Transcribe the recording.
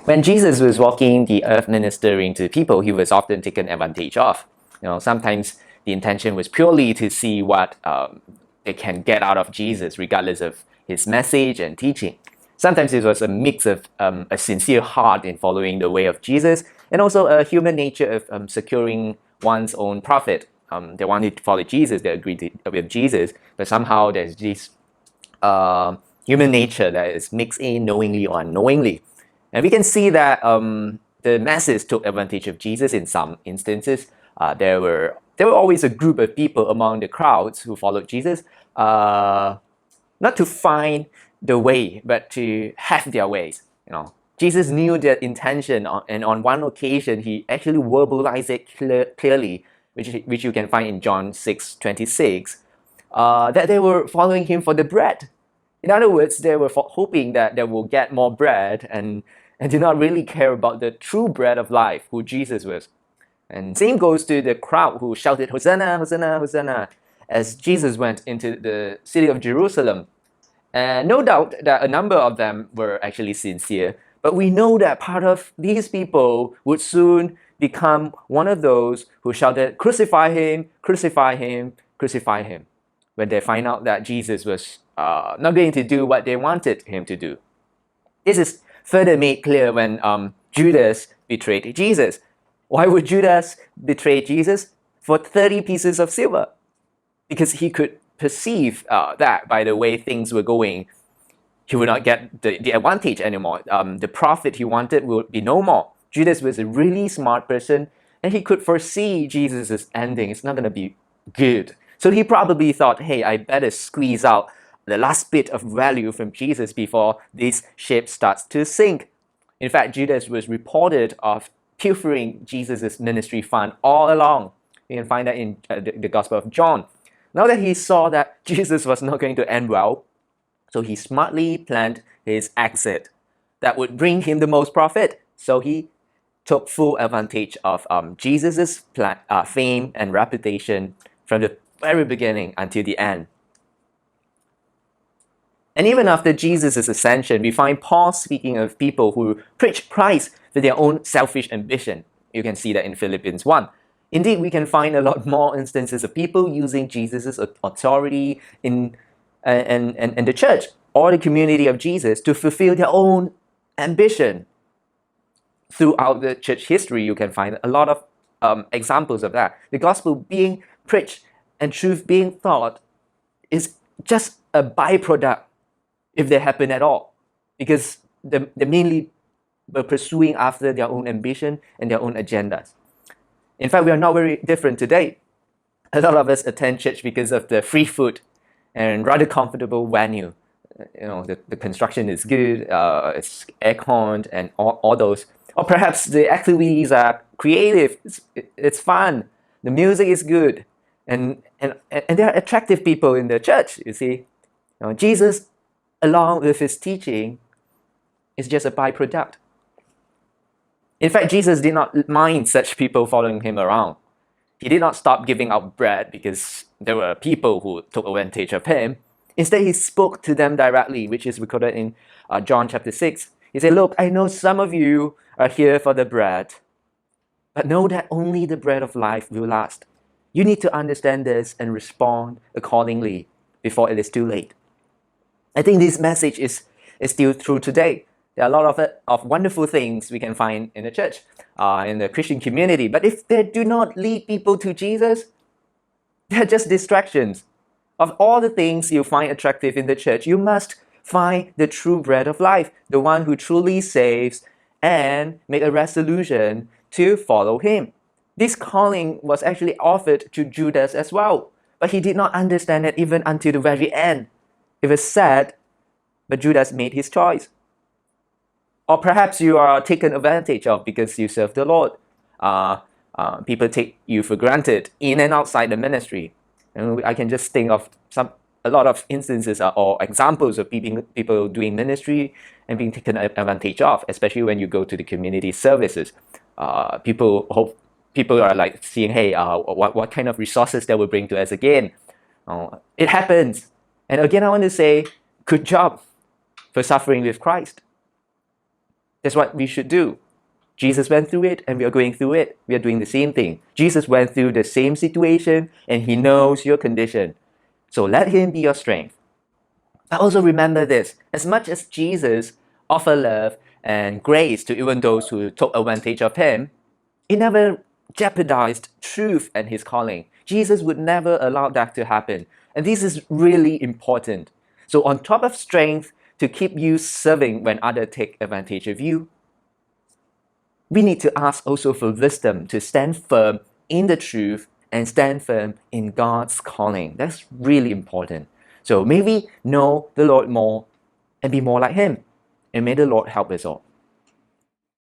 When Jesus was walking the earth ministering to people, he was often taken advantage of. Sometimes the intention was purely to see what they can get out of Jesus, regardless of his message and teaching. Sometimes it was a mix of a sincere heart in following the way of Jesus and also a human nature of securing one's own profit. They wanted to follow Jesus, they agreed with Jesus, but somehow there's this human nature that is mixed in knowingly or unknowingly. And we can see that the masses took advantage of Jesus in some instances. There were always a group of people among the crowds who followed Jesus, not to find the way, but to have their ways. Jesus knew their intention, and on one occasion he actually verbalized it clearly, which you can find in John 6:26, that they were following him for the bread. In other words, they were hoping that they will get more bread and did not really care about the true bread of life, who Jesus was. And same goes to the crowd who shouted, "Hosanna, Hosanna, Hosanna," as Jesus went into the city of Jerusalem. And no doubt that a number of them were actually sincere, but we know that part of these people would soon become one of those who shouted, "Crucify him, crucify him, crucify him," when they find out that Jesus was not going to do what they wanted him to do. This is further made clear when Judas betrayed Jesus. Why would Judas betray Jesus? For 30 pieces of silver. Because he could perceive that by the way things were going, he would not get the advantage anymore. The profit he wanted would be no more. Judas was a really smart person, and he could foresee Jesus' ending. It's not going to be good. So he probably thought, hey, I better squeeze out the last bit of value from Jesus before this ship starts to sink. In fact, Judas was reported of pilfering Jesus' ministry fund all along. You can find that in the Gospel of John. Now that he saw that Jesus was not going to end well, so he smartly planned his exit that would bring him the most profit. So he took full advantage of Jesus' fame and reputation from the very beginning until the end. And even after Jesus' ascension, we find Paul speaking of people who preach Christ for their own selfish ambition. You can see that in Philippians 1. Indeed, we can find a lot more instances of people using Jesus' authority in the church or the community of Jesus to fulfill their own ambition. Throughout the church history, you can find a lot of examples of that. The gospel being preached and truth being taught is just a byproduct, if they happen at all, because they mainly were pursuing after their own ambition and their own agendas. In fact, we are not very different today. A lot of us attend church because of the free food and rather comfortable venue. The construction is good, it's aircon and all those. Or perhaps the activities are creative, it's fun, the music is good, and there are attractive people in the church, you see. Jesus, along with his teaching, is just a byproduct. In fact, Jesus did not mind such people following him around. He did not stop giving out bread because there were people who took advantage of him. Instead, he spoke to them directly, which is recorded in John chapter 6. He said, "Look, I know some of you are here for the bread, but know that only the bread of life will last. You need to understand this and respond accordingly before it is too late." I think this message is still true today. There are a lot of wonderful things we can find in the church, in the Christian community. But if they do not lead people to Jesus, they're just distractions. Of all the things you find attractive in the church, you must find the true bread of life, the one who truly saves, and make a resolution to follow him. This calling was actually offered to Judas as well, but he did not understand it even until the very end. It was sad, but Judas made his choice. Or perhaps you are taken advantage of because you serve the Lord. People take you for granted in and outside the ministry. And I can just think of a lot of instances or examples of people doing ministry and being taken advantage of, especially when you go to the community services. People are like seeing, hey, what kind of resources they will bring to us again. It happens. And again, I want to say, good job for suffering with Christ. That's what we should do. Jesus went through it and we are going through it. We are doing the same thing. Jesus went through the same situation and he knows your condition. So let him be your strength. But also remember this, as much as Jesus offered love and grace to even those who took advantage of him, he never jeopardized truth and his calling. Jesus would never allow that to happen. And this is really important. So on top of strength to keep you serving when others take advantage of you, we need to ask also for wisdom to stand firm in the truth and stand firm in God's calling. That's really important. So may we know the Lord more and be more like him. And may the Lord help us all.